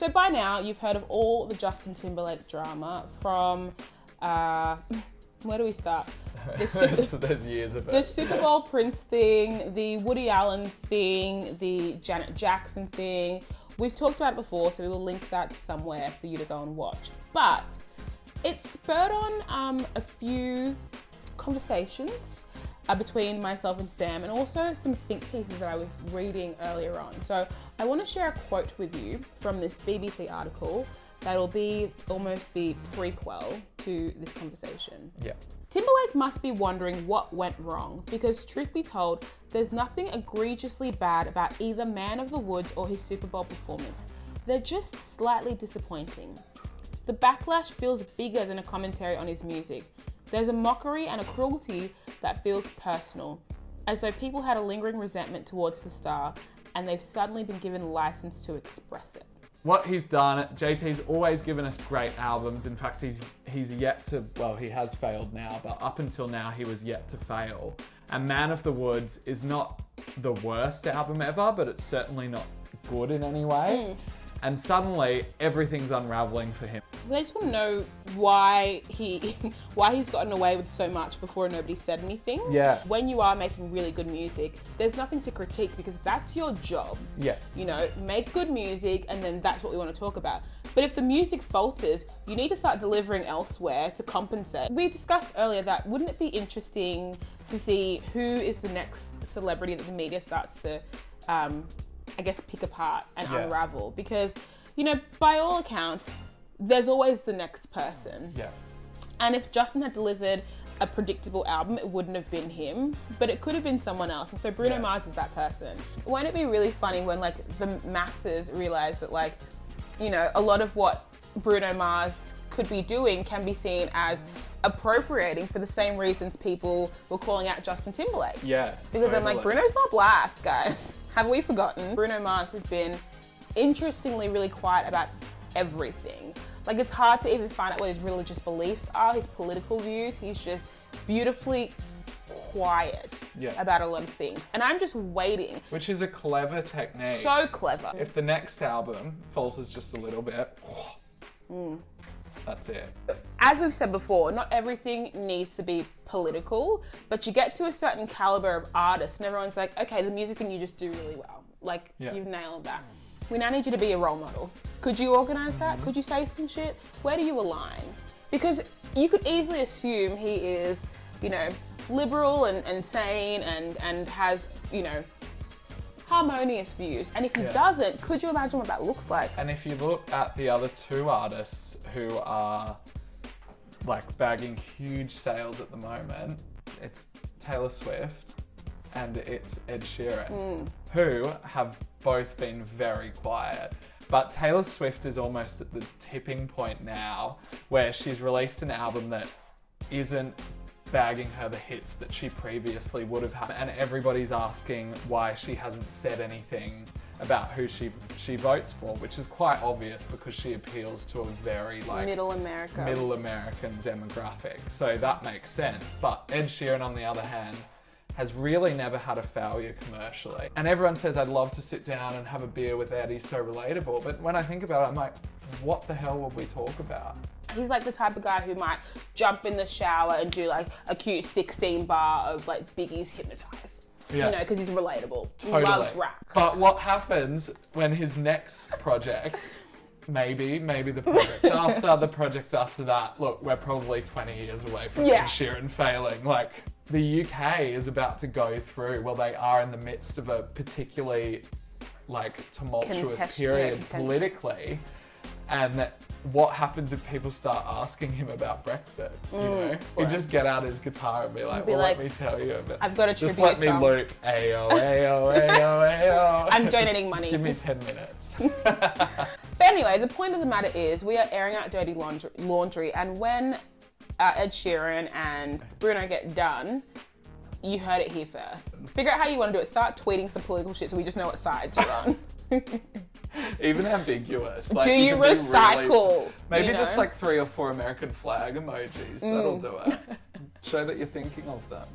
So by now, you've heard of all the Timberlake drama from, where do we start? There's years of it. The Super Bowl Prince thing, the Woody Allen thing, the Janet Jackson thing. We've talked about it before, so we will link that somewhere for you to go and watch. But it spurred on a few conversations between myself and Sam, and also some think pieces that I was reading earlier on. So I want to share a quote with you from this BBC article that'll be almost the prequel to this conversation. Yeah. Timberlake must be wondering what went wrong, because truth be told, there's nothing egregiously bad about either Man of the Woods or his Super Bowl performance. They're just slightly disappointing. The backlash feels bigger than a commentary on his music. There's a mockery and a cruelty that feels personal, as though people had a lingering resentment towards the star and they've suddenly been given license to express it. What he's done, JT's always given us great albums. In fact, he's yet to, well, he has failed now, but up until now he was yet to fail. And Man of the Woods is not the worst album ever, but it's certainly not good in any way. And suddenly everything's unraveling for him. I just want to know why he's gotten away with so much before nobody said anything. Yeah. When you are making really good music, there's nothing to critique because that's your job. Yeah. You know, make good music and then that's what we want to talk about. But if the music falters, you need to start delivering elsewhere to compensate. We discussed earlier that wouldn't it be interesting to see who is the next celebrity that the media starts to, I guess, pick apart and unravel, because, you know, by all accounts, there's always the next person. Yeah. And if Justin had delivered a predictable album, it wouldn't have been him, but it could have been someone else. And so Bruno Mars is that person. Won't it be really funny when, like, the masses realize that, like, you know, a lot of what Bruno Mars could be doing can be seen as appropriating for the same reasons people were calling out Justin Timberlake. Yeah. Because totally. I'm like, Bruno's not black, guys. Have we forgotten? Bruno Mars has been interestingly really quiet about everything. Like, it's hard to even find out what his religious beliefs are, his political views. He's just beautifully quiet about a lot of things. And I'm just waiting. Which is a clever technique. So clever. If the next album falters just a little bit, that's it. As we've said before, not everything needs to be political, but you get to a certain caliber of artist and everyone's like, okay, the music thing you just do really well. Like, you've nailed that. We now need you to be a role model. Could you organise that? Could you say some shit? Where do you align? Because you could easily assume he is, you know, liberal and sane and has, you know, harmonious views. And if he doesn't, could you imagine what that looks like? And if you look at the other two artists who are like bagging huge sales at the moment, it's Taylor Swift and it's Ed Sheeran, who have both been very quiet. But Taylor Swift is almost at the tipping point now where she's released an album that isn't bagging her the hits that she previously would have had, and everybody's asking why she hasn't said anything about who she votes for, which is quite obvious because she appeals to a very like middle American demographic, so that makes sense. But Ed Sheeran, on the other hand, has really never had a failure commercially. And everyone says, I'd love to sit down and have a beer with Ed, he's so relatable. But when I think about it, I'm like, what the hell would we talk about? He's like the type of guy who might jump in the shower and do like a cute 16 bar of like Biggie's Hypnotize. Yeah. You know, because he's relatable. Totally. He loves rap. But what happens when his next project, maybe the project after, the project after that, look, we're probably 20 years away from Ed Sheeran failing. Like, the UK is about to go through, well, they are in the midst of a particularly like tumultuous period politically. And what happens if people start asking him about Brexit? You know, he'd just get out his guitar and be like, let me tell you a bit. I've got a tribute Just let me song. loop, ayo, ayo, ayo, ayo. I'm donating money. Just give me 10 minutes. But anyway, the point of the matter is we are airing out dirty laundry, and when Ed Sheeran and Bruno get done, you heard it here first. Figure out how you want to do it. Start tweeting some political shit so we just know what side you're on. Even ambiguous. Like, do you recycle? Really, maybe just like 3 or 4 American flag emojis. That'll do it. Show that you're thinking of them.